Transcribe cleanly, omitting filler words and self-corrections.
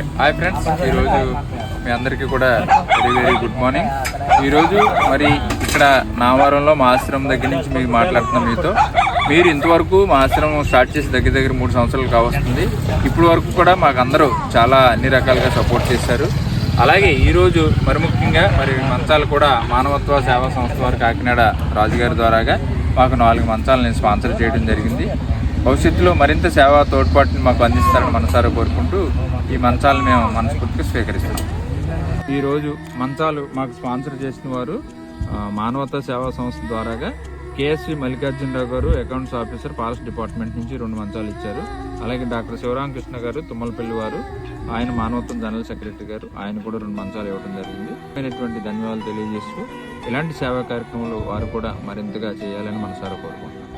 Okay, hi friends. ఈరోజు మీ అందరికీ కూడా వెరీ గుడ్ మార్నింగ్. ఈరోజు మరి ఇక్కడ నావారంలో మా ఆశ్రమం దగ్గర నుంచి మీకు మాట్లాడుతున్నాం మీతో. మీరు ఇంతవరకు మా ఆశ్రమం స్టార్ట్ చేసి దగ్గర 3 సంవత్సరాలు కావస్తుంది. ఇప్పటి వరకు కూడా మాకు అందరూ చాలా అన్ని రకాలుగా సపోర్ట్ చేశారు. అలాగే ఈరోజు మరి ముఖ్యంగా మరి మంచాలు కూడా మానవత్వ సేవా సంస్థ వారు కాకినాడ రాజుగారి ద్వారాగా మాకు 4 మంచాలను స్పాన్సర్ చేయడం జరిగింది. భవిష్యత్తులో మరింత సేవా తోడ్పాటుని మాకు అందిస్తారని మనసారా కోరుకుంటూ ఈ మంచాలను మేము మనస్ఫూర్తిగా స్వీకరిస్తాం. ఈరోజు మంచాలు మాకు స్పాన్సర్ చేసిన వారు మానవతా సేవా సంస్థ ద్వారాగా కేఎస్వి మల్లికార్జునరావు గారు, అకౌంట్స్ ఆఫీసర్, ఫారెస్ట్ డిపార్ట్మెంట్ నుంచి 2 మంచాలు ఇచ్చారు. అలాగే డాక్టర్ శివరామకృష్ణ గారు, తుమ్మలపల్లి వారు, ఆయన మానవత్వం జనరల్ సెక్రటరీ గారు, ఆయన కూడా 2 మంచాలు ఇవ్వడం జరిగింది. అయినటువంటి ధన్యవాదాలు తెలియజేస్తూ ఇలాంటి సేవా కార్యక్రమాలు వారు కూడా మరింతగా చేయాలని మనసారా కోరుకుంటున్నాను.